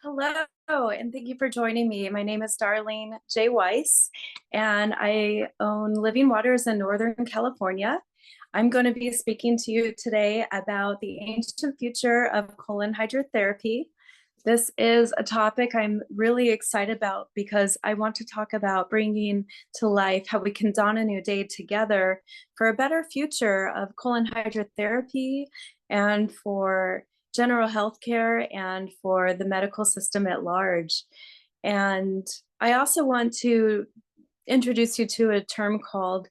Hello, and thank you for joining me. My name is Darlene J. Weiss, and I own Living Waters in Northern California. I'm going to be speaking to you today about the ancient future of colon hydrotherapy. This is a topic I'm really excited about because I want to talk about bringing to life how we can dawn a new day together for a better future of colon hydrotherapy and for general health care and for the medical system at large. And I also want to introduce you to a term called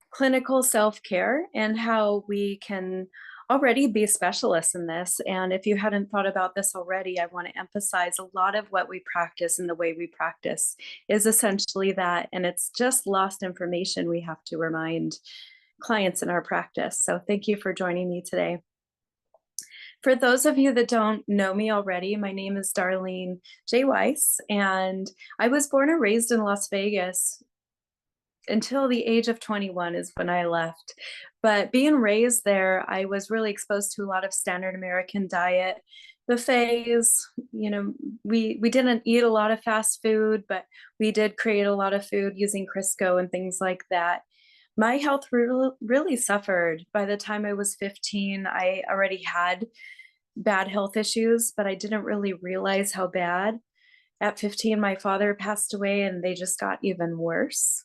clinical self-care and how we can already be specialists in this. And if you hadn't thought about this already, I want to emphasize a lot of what we practice and the way we practice is essentially that. And it's just lost information we have to remind clients in our practice. So thank you for joining me today. For those of you that don't know me already, my name is Darlene J. Weiss, and I was born and raised in Las Vegas until the age of 21 is when I left. But being raised there, I was really exposed to a lot of standard American diet, buffets. We didn't eat a lot of fast food, but we did create a lot of food using Crisco and things like that. My health really suffered. By the time I was 15, I already had bad health issues, but I didn't really realize how bad. At 15, my father passed away and they just got even worse.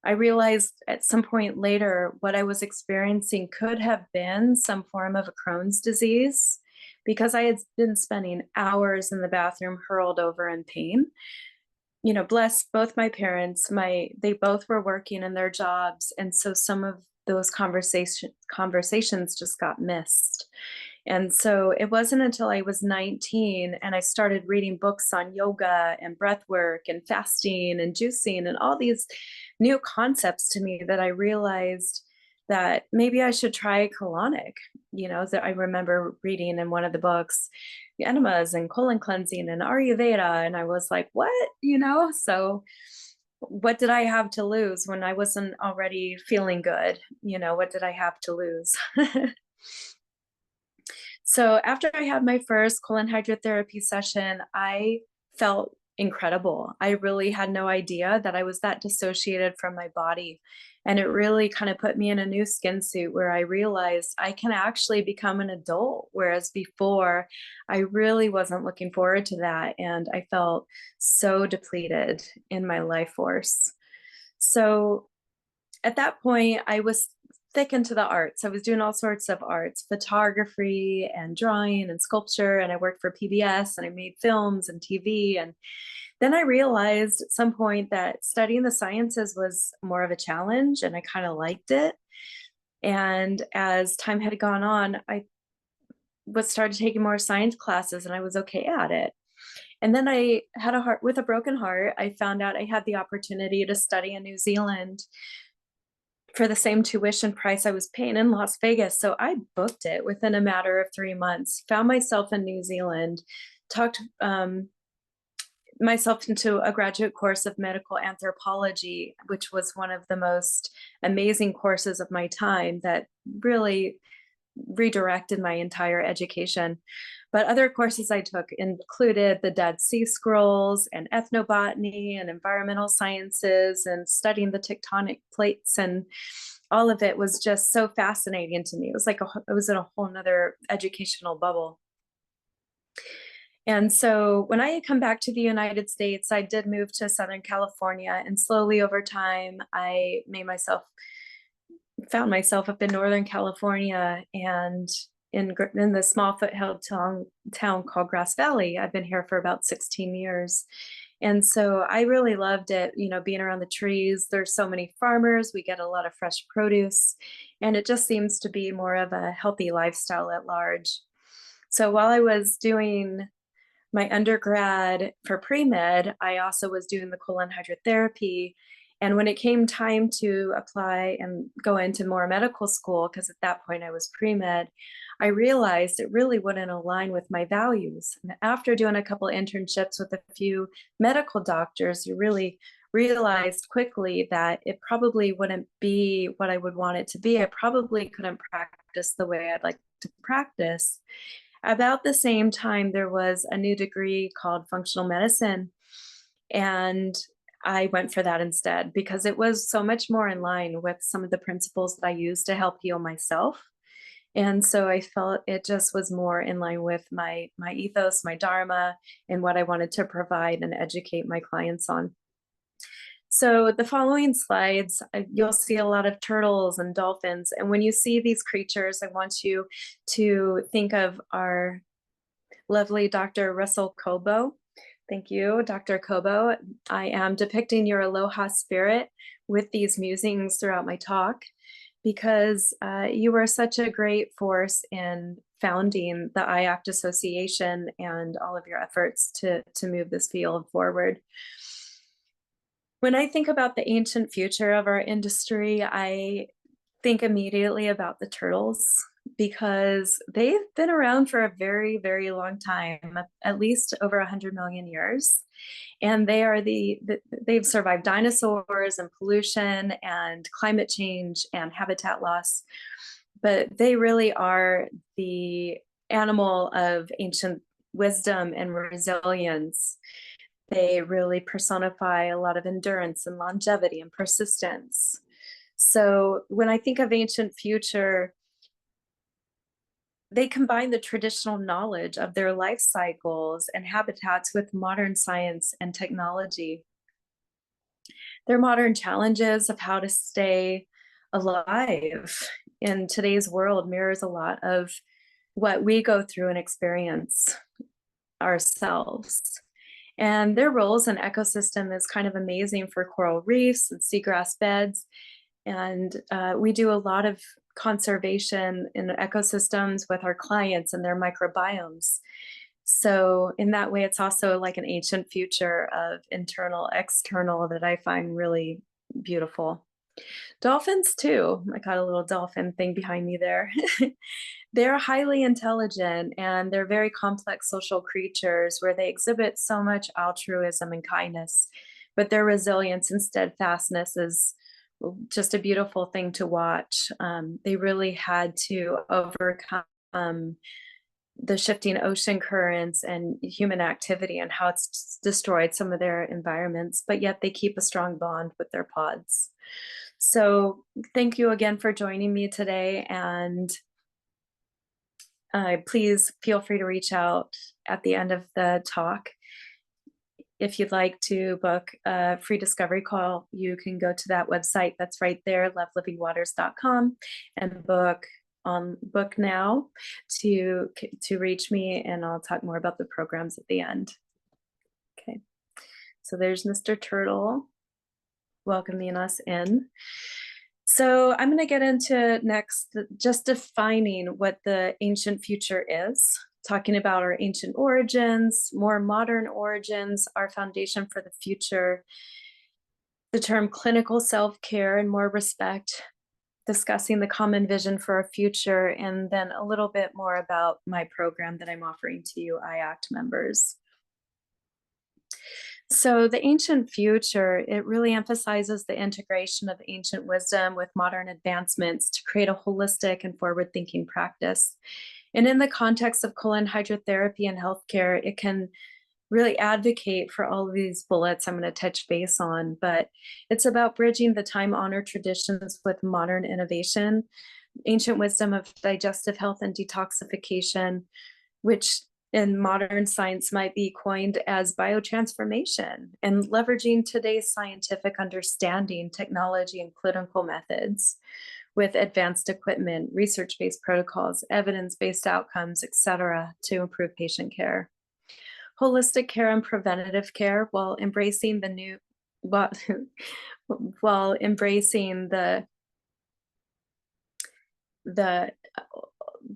I realized at some point later what I was experiencing could have been some form of a Crohn's disease because I had been spending hours in the bathroom hurled over in pain. Bless both my parents, they both were working in their jobs. And so some of those conversations just got missed. And so it wasn't until I was 19 and I started reading books on yoga and breath work and fasting and juicing and all these new concepts to me that I realized that maybe I should try colonic. That I remember reading in one of the books, enemas and colon cleansing and Ayurveda. And I was like, what? So what did I have to lose when I wasn't already feeling good? What did I have to lose? So after I had my first colon hydrotherapy session, I felt incredible. I really had no idea that I was that dissociated from my body. And it really kind of put me in a new skin suit where I realized I can actually become an adult. Whereas before, I really wasn't looking forward to that. And I felt so depleted in my life force. So at that point, I was thick into the arts. I was doing all sorts of arts, photography and drawing and sculpture. And I worked for PBS and I made films and TV. And then I realized at some point that studying the sciences was more of a challenge and I kind of liked it. And as time had gone on, I started taking more science classes and I was okay at it. And then I had with a broken heart, I found out I had the opportunity to study in New Zealand for the same tuition price I was paying in Las Vegas. So I booked it within a matter of 3 months, found myself in New Zealand, talked myself into a graduate course of medical anthropology, which was one of the most amazing courses of my time that really redirected my entire education. But other courses I took included the Dead Sea Scrolls and ethnobotany and environmental sciences and studying the tectonic plates, and all of it was just so fascinating to me. It was like it was in a whole nother educational bubble. And so when I had come back to the United States, I did move to Southern California, and slowly over time, I found myself up in Northern California and in the small foothill town called Grass Valley. I've been here for about 16 years. And so I really loved it, being around the trees. There's so many farmers, we get a lot of fresh produce, and it just seems to be more of a healthy lifestyle at large. So while I was doing my undergrad for pre-med, I also was doing the colon hydrotherapy. And when it came time to apply and go into more medical school, because at that point I was pre-med, I realized it really wouldn't align with my values. And after doing a couple of internships with a few medical doctors, you really realized quickly that it probably wouldn't be what I would want it to be. I probably couldn't practice the way I'd like to practice. About the same time, there was a new degree called functional medicine, and I went for that instead because it was so much more in line with some of the principles that I use to help heal myself. And so I felt it just was more in line with my ethos, my dharma, and what I wanted to provide and educate my clients on. So the following slides, you'll see a lot of turtles and dolphins. And when you see these creatures, I want you to think of our lovely Dr. Russell Kobo. Thank you, Dr. Kobo. I am depicting your aloha spirit with these musings throughout my talk because you were such a great force in founding the IACT Association and all of your efforts to move this field forward. When I think about the ancient future of our industry, I think immediately about the turtles because they've been around for a very, very long time, at least over 100 million years. And they are they've survived dinosaurs and pollution and climate change and habitat loss. But they really are the animal of ancient wisdom and resilience. They really personify a lot of endurance and longevity and persistence. So when I think of ancient future, they combine the traditional knowledge of their life cycles and habitats with modern science and technology. Their modern challenges of how to stay alive in today's world mirrors a lot of what we go through and experience ourselves. And their roles in ecosystem is kind of amazing for coral reefs and seagrass beds. And we do a lot of conservation in ecosystems with our clients and their microbiomes. So in that way, it's also like an ancient future of internal, external that I find really beautiful. Dolphins too. I got a little dolphin thing behind me there. They're highly intelligent and they're very complex social creatures where they exhibit so much altruism and kindness, but their resilience and steadfastness is just a beautiful thing to watch. They really had to overcome the shifting ocean currents and human activity and how it's destroyed some of their environments, but yet they keep a strong bond with their pods. So thank you again for joining me today, and please feel free to reach out at the end of the talk. If you'd like to book a free discovery call, you can go to that website that's right there, lovelivingwaters.com, and book now to reach me, and I'll talk more about the programs at the end. Okay, so there's Mr. Turtle welcoming us in. So I'm going to get into next just defining what the ancient future is, talking about our ancient origins, more modern origins, our foundation for the future, the term clinical self-care and more respect, discussing the common vision for our future, and then a little bit more about my program that I'm offering to you IACT members. So the ancient future, it really emphasizes the integration of ancient wisdom with modern advancements to create a holistic and forward-thinking practice. And in the context of colon hydrotherapy and healthcare, it can really advocate for all of these bullets I'm going to touch base on, but it's about bridging the time-honored traditions with modern innovation, ancient wisdom of digestive health and detoxification, which in modern science might be coined as biotransformation, and leveraging today's scientific understanding, technology, and clinical methods with advanced equipment, research-based protocols, evidence-based outcomes, etc., to improve patient care. Holistic care and preventative care while embracing while embracing the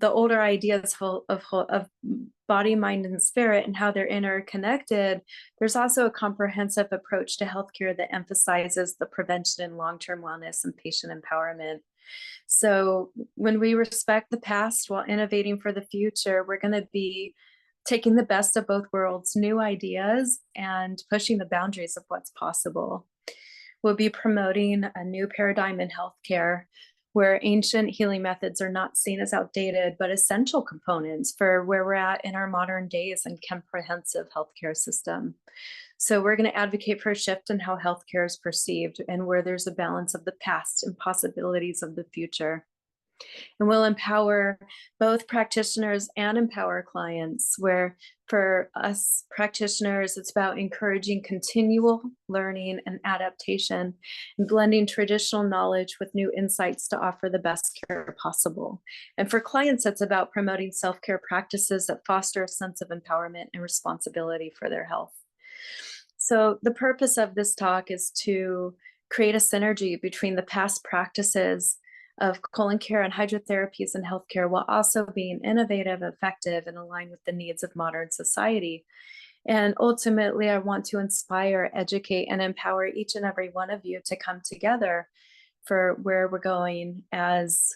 older ideas of body, mind, and spirit and how they're interconnected. There's also a comprehensive approach to healthcare that emphasizes the prevention and long-term wellness and patient empowerment. So when we respect the past while innovating for the future, we're going to be taking the best of both worlds, new ideas, and pushing the boundaries of what's possible. We'll be promoting a new paradigm in healthcare where ancient healing methods are not seen as outdated, but essential components for where we're at in our modern days and comprehensive healthcare system. So we're going to advocate for a shift in how healthcare is perceived and where there's a balance of the past and possibilities of the future. And we'll empower both practitioners and empower clients, where for us practitioners, it's about encouraging continual learning and adaptation and blending traditional knowledge with new insights to offer the best care possible. And for clients, it's about promoting self-care practices that foster a sense of empowerment and responsibility for their health. So the purpose of this talk is to create a synergy between the past practices of colon care and hydrotherapies in healthcare, while also being innovative, effective, and aligned with the needs of modern society. And ultimately, I want to inspire, educate, and empower each and every one of you to come together for where we're going as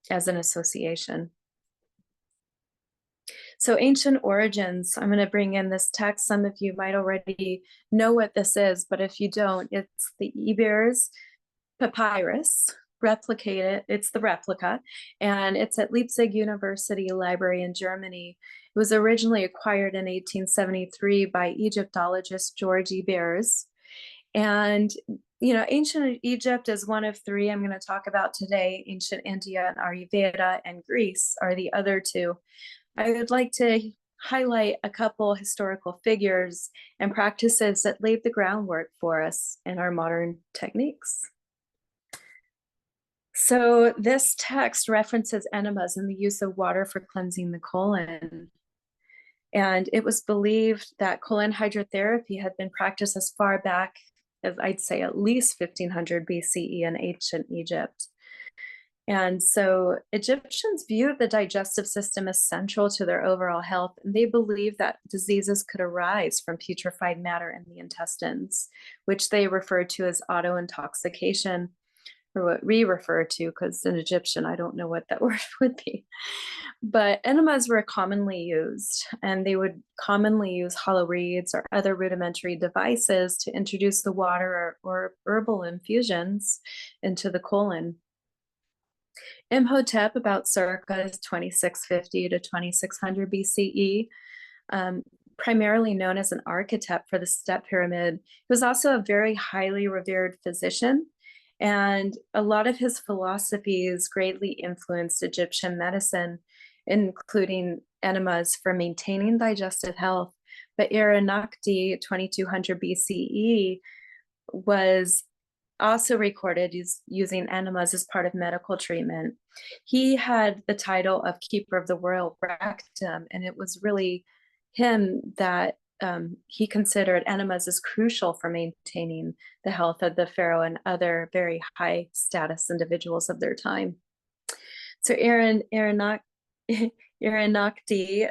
an association. So ancient origins, I'm going to bring in this text. Some of you might already know what this is, but if you don't, it's the Ebers papyrus. It's the replica, and it's at Leipzig University Library in Germany. It was originally acquired in 1873 by Egyptologist George Ebers. And, ancient Egypt is one of three I'm going to talk about today. Ancient India and Ayurveda and Greece are the other two. I would like to highlight a couple historical figures and practices that laid the groundwork for us in our modern techniques. So this text references enemas and the use of water for cleansing the colon. And it was believed that colon hydrotherapy had been practiced as far back as, I'd say, at least 1500 BCE in ancient Egypt. And so Egyptians viewed the digestive system as central to their overall health, and they believed that diseases could arise from putrefied matter in the intestines, which they referred to as autointoxication, or what we refer to, because in Egyptian, I don't know what that word would be. But enemas were commonly used, and they would commonly use hollow reeds or other rudimentary devices to introduce the water or herbal infusions into the colon. Imhotep, about circa 2650 to 2600 BCE, primarily known as an architect for the step pyramid, he was also a very highly revered physician. And a lot of his philosophies greatly influenced Egyptian medicine, including enemas for maintaining digestive health. But Iranakdi, 2200 BCE, was also recorded using enemas as part of medical treatment. He had the title of Keeper of the Royal Rectum, and it was really him that he considered enemas as crucial for maintaining the health of the pharaoh and other very high status individuals of their time. So Iranakdi,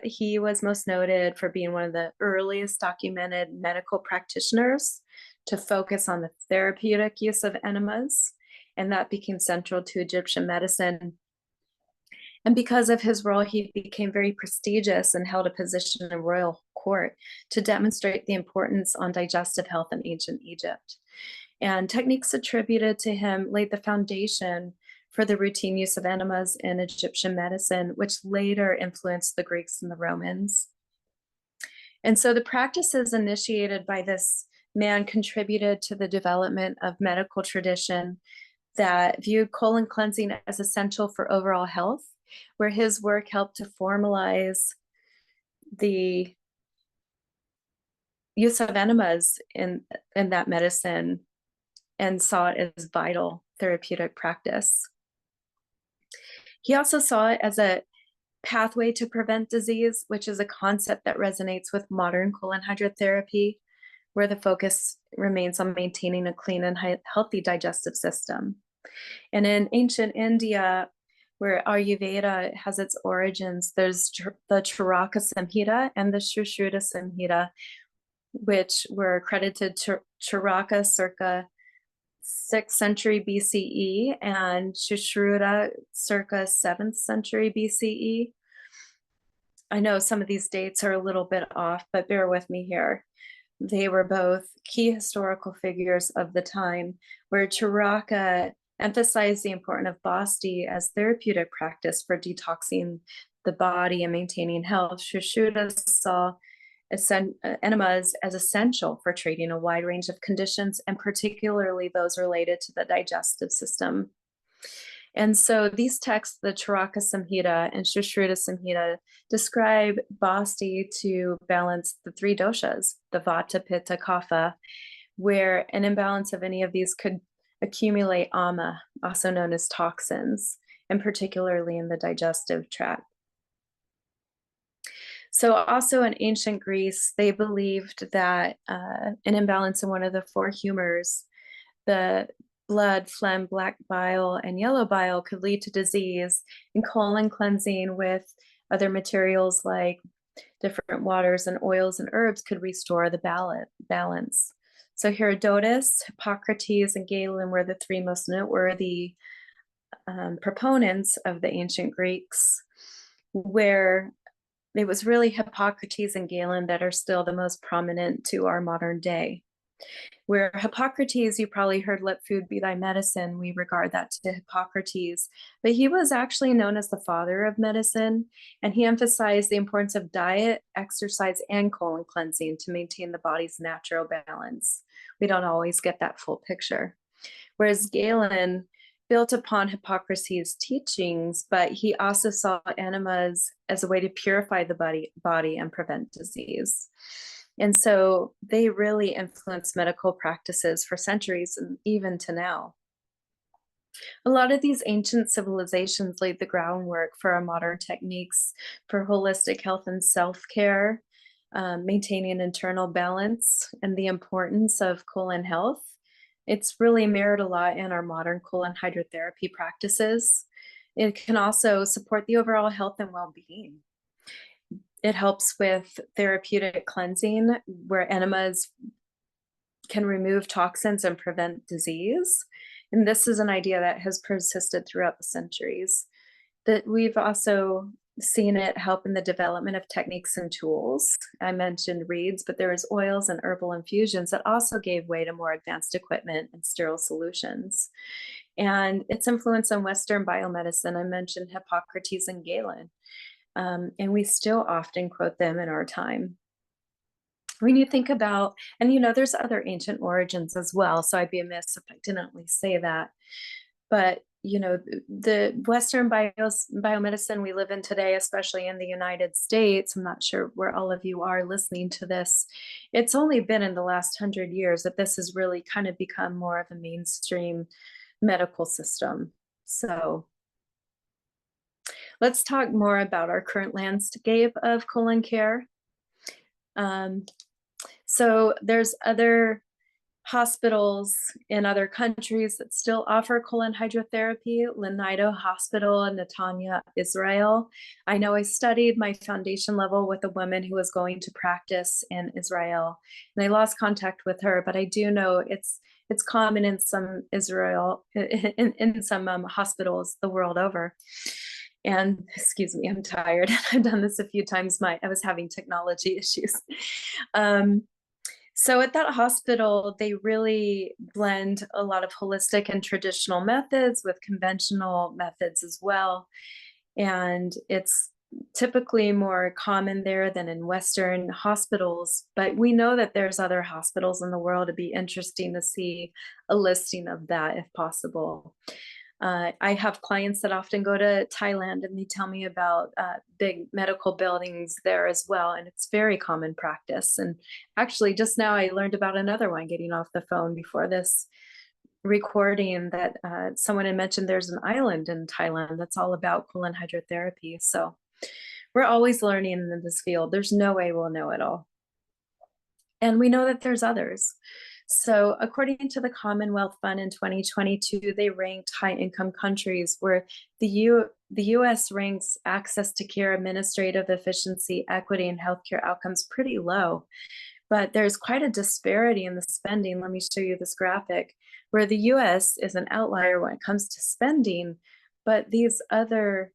he was most noted for being one of the earliest documented medical practitioners to focus on the therapeutic use of enemas, and that became central to Egyptian medicine. And because of his role, he became very prestigious and held a position in royal court to demonstrate the importance on digestive health in ancient Egypt. And techniques attributed to him laid the foundation for the routine use of enemas in Egyptian medicine, which later influenced the Greeks and the Romans. And so the practices initiated by this man contributed to the development of medical tradition that viewed colon cleansing as essential for overall health, where his work helped to formalize the use of enemas in that medicine and saw it as vital therapeutic practice. He also saw it as a pathway to prevent disease, which is a concept that resonates with modern colon hydrotherapy, where the focus remains on maintaining a clean and healthy digestive system. And in ancient India, where Ayurveda has its origins, there's the Charaka Samhita and the Sushruta Samhita, which were credited to Charaka circa 6th century BCE and Sushruta circa 7th century BCE. I know some of these dates are a little bit off, but bear with me here. They were both key historical figures of the time, where Charaka emphasized the importance of basti as therapeutic practice for detoxing the body and maintaining health. Shushruta saw enemas as essential for treating a wide range of conditions, and particularly those related to the digestive system. And so these texts, the Charaka Samhita and Shushruta Samhita, describe basti to balance the three doshas, the vata, pitta, kapha, where an imbalance of any of these could accumulate ama, also known as toxins, and particularly in the digestive tract. So also in ancient Greece, they believed that an imbalance in one of the four humors, the blood, phlegm, black bile, and yellow bile, could lead to disease, and colon cleansing with other materials like different waters and oils and herbs could restore the balance. So Herodotus, Hippocrates, and Galen were the three most noteworthy proponents of the ancient Greeks, where it was really Hippocrates and Galen that are still the most prominent to our modern day. Where Hippocrates, you probably heard, let food be thy medicine. We regard that to Hippocrates, but he was actually known as the father of medicine, and he emphasized the importance of diet, exercise, and colon cleansing to maintain the body's natural balance. We don't always get that full picture. Whereas Galen built upon Hippocrates' teachings, but he also saw enemas as a way to purify the body and prevent disease. And so they really influenced medical practices for centuries and even to now. A lot of these ancient civilizations laid the groundwork for our modern techniques for holistic health and self-care, maintaining internal balance, and the importance of colon health. It's really mirrored a lot in our modern colon hydrotherapy practices. It can also support the overall health and well-being. It helps with therapeutic cleansing, where enemas can remove toxins and prevent disease. And this is an idea that has persisted throughout the centuries. That we've also seen it help in the development of techniques and tools. I mentioned reeds, but there was oils and herbal infusions that also gave way to more advanced equipment and sterile solutions. And its influence on Western biomedicine, I mentioned Hippocrates and Galen. And we still often quote them in our time. When you think about, and there's other ancient origins as well, so I'd be amiss if I didn't at least say that. But, the Western biomedicine we live in today, especially in the United States, I'm not sure where all of you are listening to this, it's only been in the last 100 years that this has really kind of become more of a mainstream medical system. So let's talk more about our current landscape of colon care. So there's other hospitals in other countries that still offer colon hydrotherapy. Lenido Hospital in Netanya, Israel. I know I studied my foundation level with a woman who was going to practice in Israel, and I lost contact with her, but I do know it's common in some in some hospitals the world over. And excuse me, I'm tired. I've done this a few times. I was having technology issues. So at that hospital, they really blend a lot of holistic and traditional methods with conventional methods as well. And it's typically more common there than in Western hospitals, but we know that there's other hospitals in the world. It'd be interesting to see a listing of that if possible. I have clients that often go to Thailand, and they tell me about big medical buildings there as well, and it's very common practice. And actually, just now I learned about another one getting off the phone before this recording that someone had mentioned there's an island in Thailand that's all about colon hydrotherapy. So we're always learning in this field. There's no way we'll know it all. And we know that there's others. So according to the Commonwealth Fund in 2022, they ranked high-income countries where the US ranks access to care, administrative efficiency, equity, and healthcare outcomes pretty low. But there's quite a disparity in the spending. Let me show you this graphic, where the US is an outlier when it comes to spending, but these other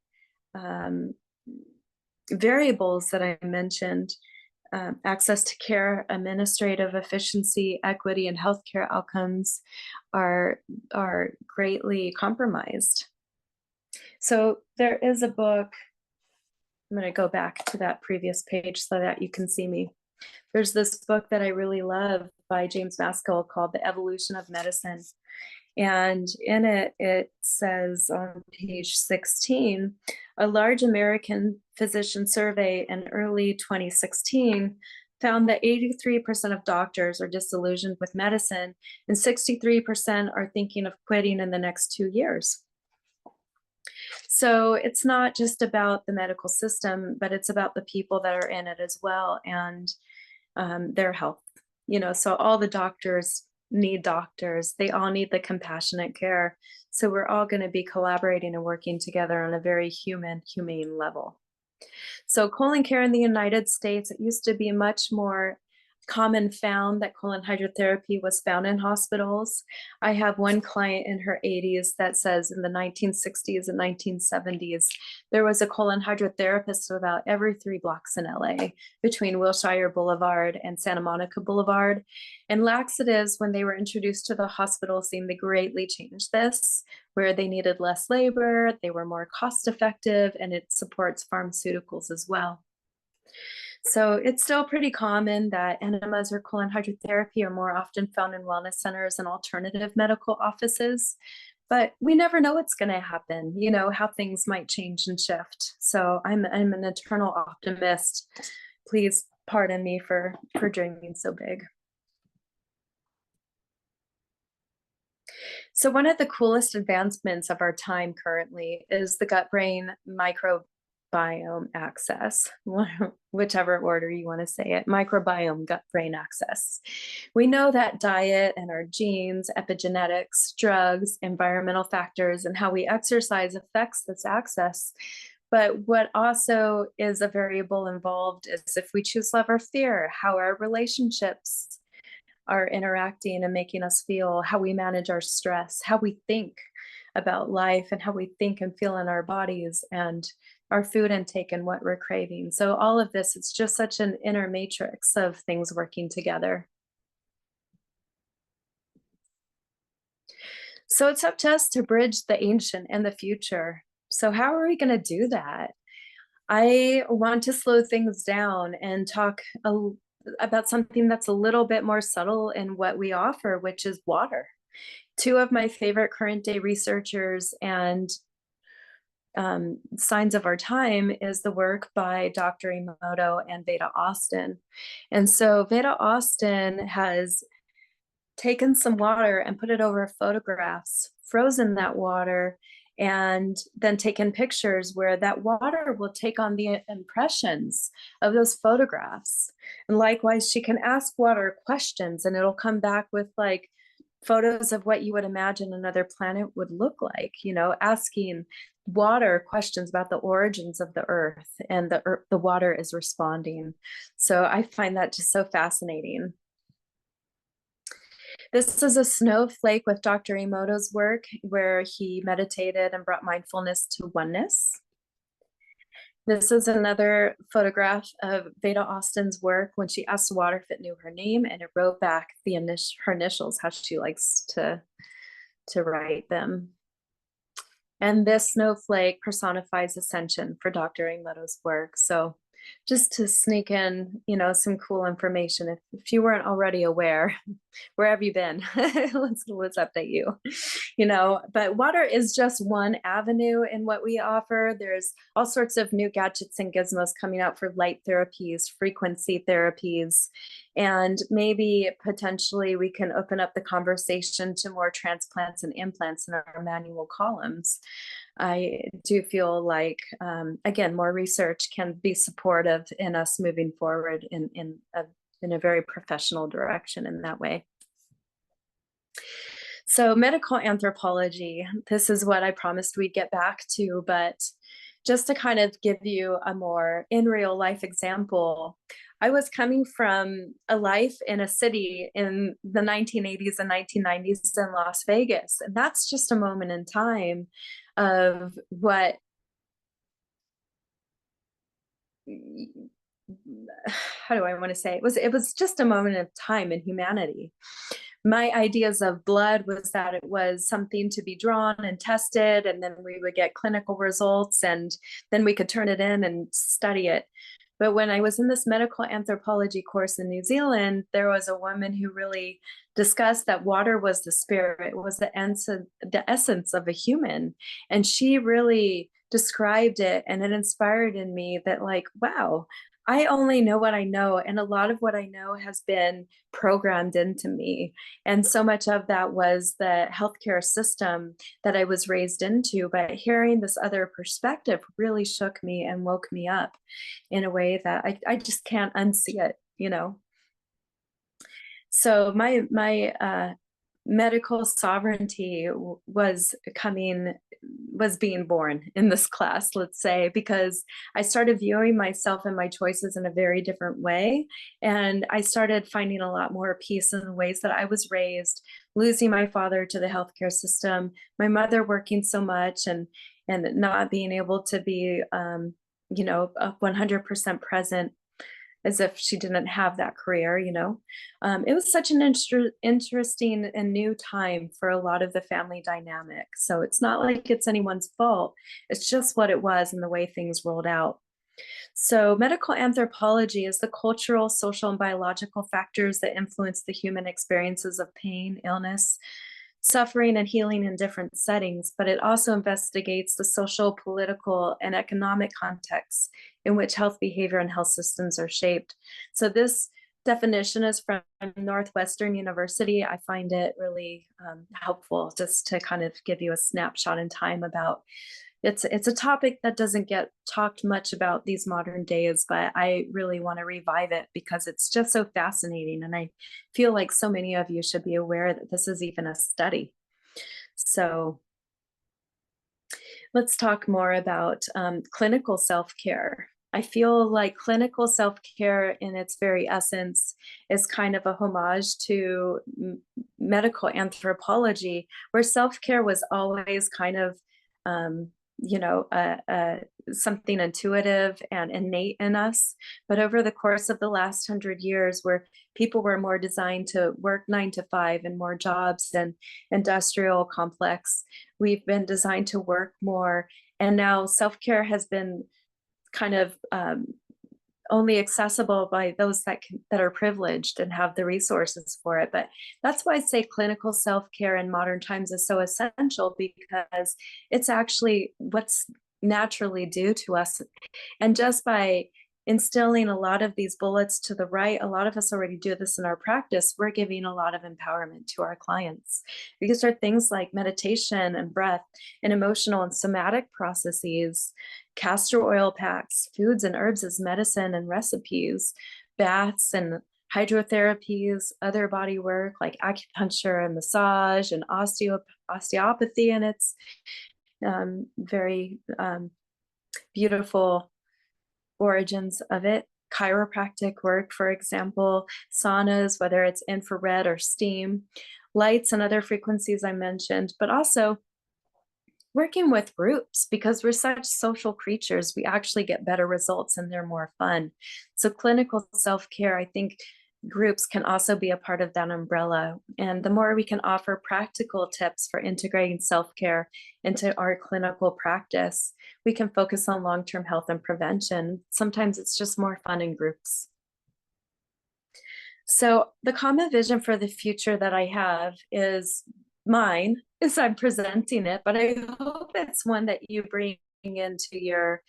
variables that I mentioned access to care, administrative efficiency, equity, and healthcare outcomes are greatly compromised. So there is a book. I'm going to go back to that previous page so that you can see me. There's this book that I really love by James Maskell called The Evolution of Medicine. And in it, it says on page 16, a large American physician survey in early 2016 found that 83% of doctors are disillusioned with medicine and 63% are thinking of quitting in the next 2 years. So it's not just about the medical system, but it's about the people that are in it as well, and their health. So all the doctors need doctors. They all need the compassionate care. So we're all going to be collaborating and working together on a very humane level. So colon care in the United States, it used to be much more common found that colon hydrotherapy was found in hospitals. I have one client in her 80s that says in the 1960s and 1970s, there was a colon hydrotherapist about every 3 blocks in LA between Wilshire Boulevard and Santa Monica Boulevard. And laxatives, when they were introduced to the hospital, seemed to greatly change this, where they needed less labor, they were more cost effective, and it supports pharmaceuticals as well. So it's still pretty common that enemas or colon hydrotherapy are more often found in wellness centers and alternative medical offices, but we never know what's going to happen, how things might change and shift. So I'm an eternal optimist. Please pardon me for dreaming so big. So one of the coolest advancements of our time currently is the gut-brain microbiome access, whichever order you want to say it, microbiome gut-brain access. We know that diet and our genes, epigenetics, drugs, environmental factors, and how we exercise affects this access. But what also is a variable involved is if we choose love or fear, how our relationships are interacting and making us feel, how we manage our stress, how we think about life, and how we think and feel in our bodies, and our food intake and what we're craving. So all of this, it's just such an inner matrix of things working together. So it's up to us to bridge the ancient and the future. So how are we going to do that? I want to slow things down and talk about something that's a little bit more subtle in what we offer, which is water. 2 of my favorite current day researchers and signs of our time is the work by Dr. Emoto and Veda Austin. And so Veda Austin has taken some water and put it over photographs, frozen that water, and then taken pictures where that water will take on the impressions of those photographs. And likewise, she can ask water questions and it'll come back with like photos of what you would imagine another planet would look like, asking water questions about the origins of the earth, and the water is responding. So I find that just so fascinating. This is a snowflake with Dr. Emoto's work where he meditated and brought mindfulness to oneness. This is another photograph of Veda Austin's work when she asked water if it knew her name, and it wrote back her initials, how she likes to write them. And this snowflake personifies ascension for Dr. Emoto's work. So just to sneak in, some cool information. If you weren't already aware, where have you been? let's update you. But water is just one avenue in what we offer. There's all sorts of new gadgets and gizmos coming out for light therapies, frequency therapies, and maybe potentially we can open up the conversation to more transplants and implants in our manual columns. I do feel like, again, more research can be supportive in us moving forward in a very professional direction in that way. So medical anthropology, this is what I promised we'd get back to, but just to kind of give you a more in real life example, I was coming from a life in a city in the 1980s and 1990s in Las Vegas. And that's just a moment in time of what how do I want to say, it was just a moment of time in humanity. My ideas of blood was that it was something to be drawn and tested, and then we would get clinical results, and then we could turn it in and study it. But when I was in this medical anthropology course in New Zealand, there was a woman who really discussed that water was the spirit, was the essence of a human. And she really described it, and it inspired in me that, like, wow, I only know what I know. And a lot of what I know has been programmed into me. And so much of that was the healthcare system that I was raised into. But hearing this other perspective really shook me and woke me up in a way that I just can't unsee it, you know? So my medical sovereignty was being born in this class, let's say, because I started viewing myself and my choices in a very different way. And I started finding a lot more peace in the ways that I was raised, losing my father to the healthcare system, my mother working so much, and not being able to be 100% present, as if she didn't have that career. It was such an interesting and new time for a lot of the family dynamic. So it's not like it's anyone's fault. It's just what it was and the way things rolled out. So, medical anthropology is the cultural, social, and biological factors that influence the human experiences of pain, illness, suffering, and healing in different settings, but it also investigates the social, political, and economic contexts in which health behavior and health systems are shaped. So, this definition is from Northwestern University. I find it really helpful just to kind of give you a snapshot in time about it's a topic that doesn't get talked much about these modern days, but I really want to revive it because it's just so fascinating. And I feel like so many of you should be aware that this is even a study. So let's talk more about clinical self-care. I feel like clinical self-care in its very essence is kind of a homage to medical anthropology, where self-care was always kind of um, something intuitive and innate in us. But over the course of the last 100 years, where people were more designed to work 9 to 5 and more jobs and industrial complex, we've been designed to work more. And now self-care has been kind of only accessible by those that are privileged and have the resources for it. But that's why I say clinical self-care in modern times is so essential, because it's actually what's naturally due to us. And just by instilling a lot of these bullets to the right, a lot of us already do this in our practice, we're giving a lot of empowerment to our clients. These are things like meditation and breath and emotional and somatic processes, castor oil packs, foods and herbs as medicine and recipes, baths and hydrotherapies, other body work like acupuncture and massage and osteopathy, and its very beautiful origins of it. Chiropractic work, for example, saunas, whether it's infrared or steam, lights and other frequencies I mentioned, but also working with groups, because we're such social creatures, we actually get better results and they're more fun. So clinical self-care, I think groups can also be a part of that umbrella. And the more we can offer practical tips for integrating self-care into our clinical practice, we can focus on long-term health and prevention. Sometimes it's just more fun in groups. So the common vision for the future that I have is mine, as I'm presenting it, but I hope it's one that you bring into your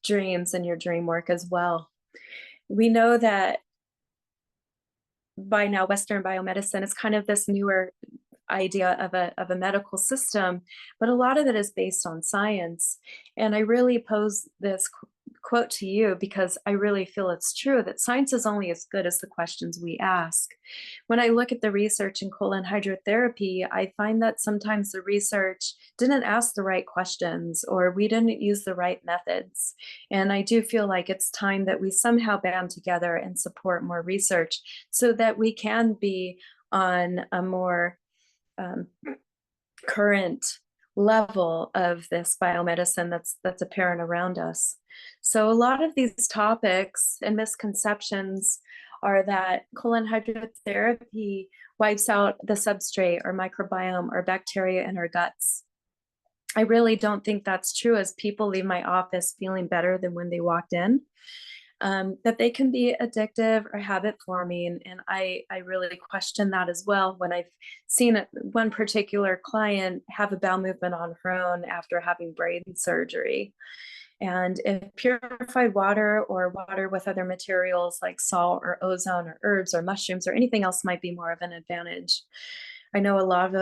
dreams and your dream work as well. We know that by now Western biomedicine is kind of this newer idea of a medical system, but a lot of it is based on science. And I really pose this quote to you because I really feel it's true that science is only as good as the questions we ask. When I look at the research in colon hydrotherapy, I find that sometimes the research didn't ask the right questions or we didn't use the right methods. And I do feel like it's time that we somehow band together and support more research so that we can be on a more current level of this biomedicine that's apparent around us. So a lot of these topics and misconceptions are that colon hydrotherapy wipes out the substrate or microbiome or bacteria in our guts. I really don't think that's true, as people leave my office feeling better than when they walked in. That they can be addictive or habit forming. And I really question that as well when I've seen one particular client have a bowel movement on her own after having brain surgery. And if purified water or water with other materials like salt or ozone or herbs or mushrooms or anything else might be more of an advantage. I know a lot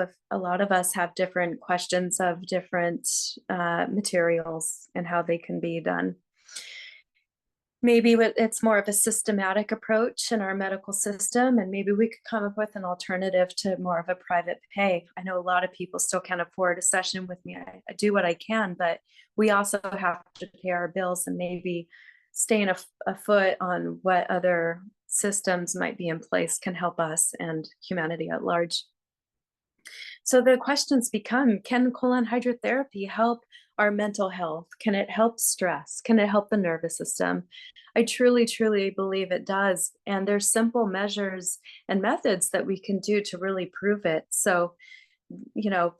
of us have different questions of different materials and how they can be done. Maybe it's more of a systematic approach in our medical system, and maybe we could come up with an alternative to more of a private pay. I know a lot of people still can't afford a session with me. I do what I can, but we also have to pay our bills and maybe staying a foot on what other systems might be in place can help us and humanity at large. So the questions become, can colon hydrotherapy help our mental health? Can it help stress? Can it help the nervous system? I truly, truly believe it does. And there's simple measures and methods that we can do to really prove it. So,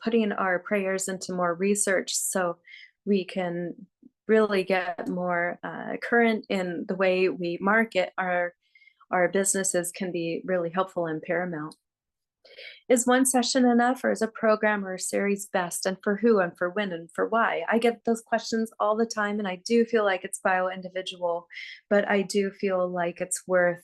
putting our prayers into more research so we can really get more current in the way we market our businesses can be really helpful and paramount. Is one session enough, or is a program or a series best, and for who and for when and for why? I get those questions all the time, and I do feel like it's bio-individual, but I do feel like it's worth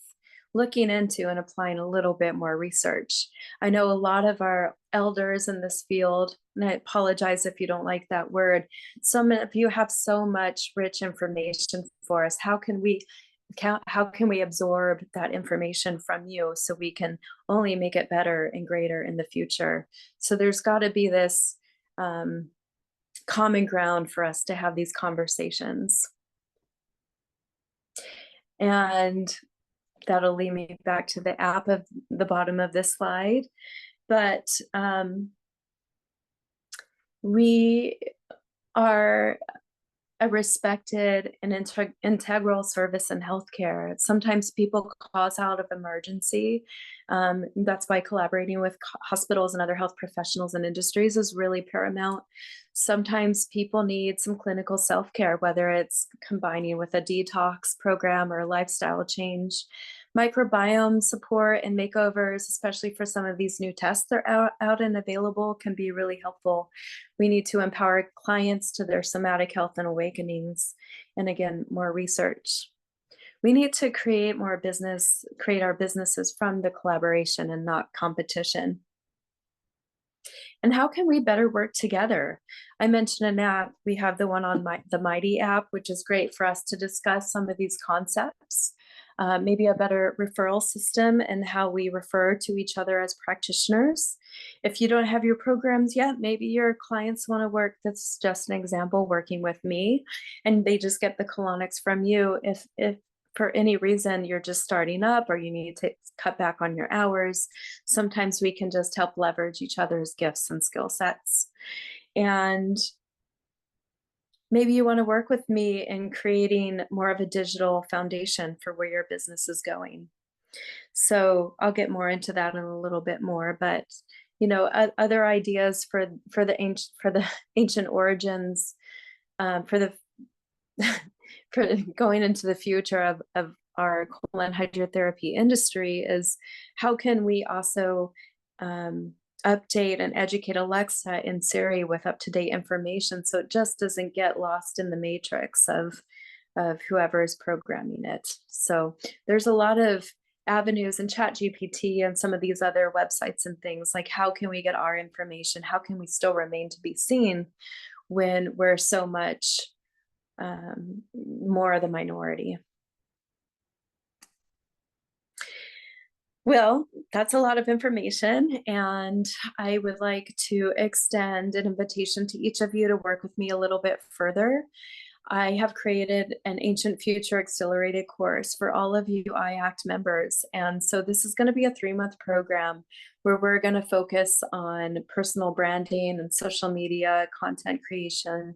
looking into and applying a little bit more research. I know a lot of our elders in this field, and I apologize if you don't like that word, some of you have so much rich information for us. How can we absorb that information from you so we can only make it better and greater in the future? So there's got to be this common ground for us to have these conversations. And that'll lead me back to the app of the bottom of this slide. But we are a respected and integral service in healthcare. Sometimes people call us out of emergency. That's why collaborating with hospitals and other health professionals and industries is really paramount. Sometimes people need some clinical self-care, whether it's combining with a detox program or a lifestyle change. Microbiome support and makeovers, especially for some of these new tests that are out and available, can be really helpful. We need to empower clients to their somatic health and awakenings. And again, more research. We need to create our businesses from the collaboration and not competition. And how can we better work together? I mentioned an app. We have the one on the Mighty app, which is great for us to discuss some of these concepts. Maybe a better referral system and how we refer to each other as practitioners. If you don't have your programs yet, maybe your clients want to work. That's just an example, working with me, and they just get the colonics from you. If for any reason you're just starting up or you need to cut back on your hours, sometimes we can just help leverage each other's gifts and skill sets. And maybe you want to work with me in creating more of a digital foundation for where your business is going. So I'll get more into that in a little bit more, but other ideas for the ancient origins, for going into the future of our colon hydrotherapy industry is, how can we also update and educate Alexa and Siri with up-to-date information so it just doesn't get lost in the matrix of whoever is programming it. So there's a lot of avenues in ChatGPT and some of these other websites and things, like how can we get our information? How can we still remain to be seen when we're so much more the minority? Well, that's a lot of information, and I would like to extend an invitation to each of you to work with me a little bit further. I have created an Ancient Future Accelerated course for all of you IACT members. And so this is going to be a 3-month program where we're going to focus on personal branding and social media, content creation,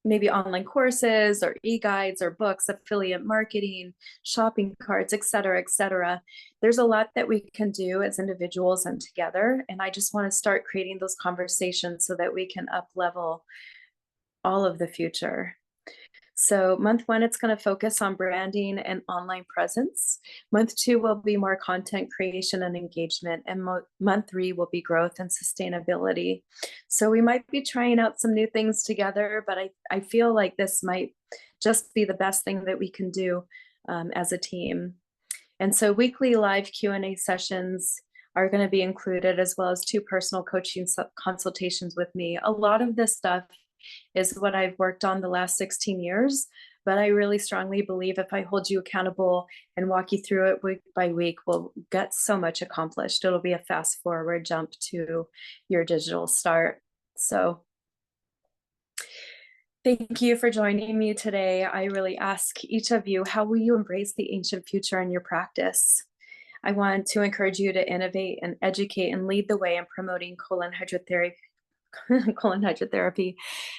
maybe online courses or e-guides or books, affiliate marketing, shopping carts, et cetera, et cetera. There's a lot that we can do as individuals and together. And I just want to start creating those conversations so that we can up level all of the future. So month 1, it's going to focus on branding and online presence. Month 2 will be more content creation and engagement. And month 3 will be growth and sustainability. So we might be trying out some new things together, but I feel like this might just be the best thing that we can do as a team. And so weekly live Q&A sessions are going to be included, as well as 2 personal coaching consultations with me. A lot of this stuff is what I've worked on the last 16 years, but I really strongly believe if I hold you accountable and walk you through it week by week, we'll get so much accomplished. It'll be a fast forward jump to your digital start. So thank you for joining me today. I really ask each of you, how will you embrace the ancient future in your practice? I want to encourage you to innovate and educate and lead the way in promoting colon hydrotherapy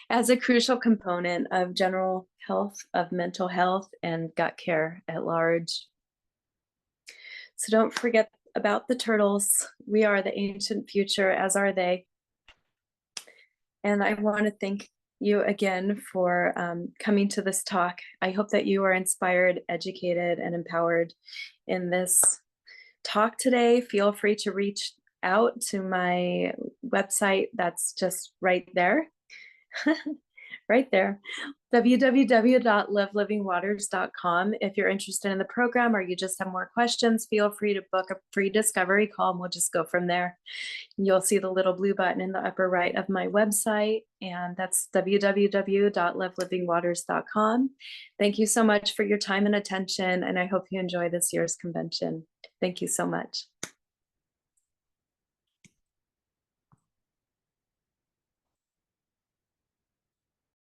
as a crucial component of general health, of mental health, and gut care at large. So don't forget about the turtles. We are the ancient future, as are they. And I want to thank you again for coming to this talk. I hope that you are inspired, educated, and empowered in this talk today. Feel free to reach out to my website. That's just right there. Right there, www.livelivingwaters.com. If you're interested in the program or you just have more questions, feel free to book a free discovery call and we'll just go from there. You'll see the little blue button in the upper right of my website, and that's www.livelivingwaters.com. Thank you so much for your time and attention, and I hope you enjoy this year's convention. Thank you so much.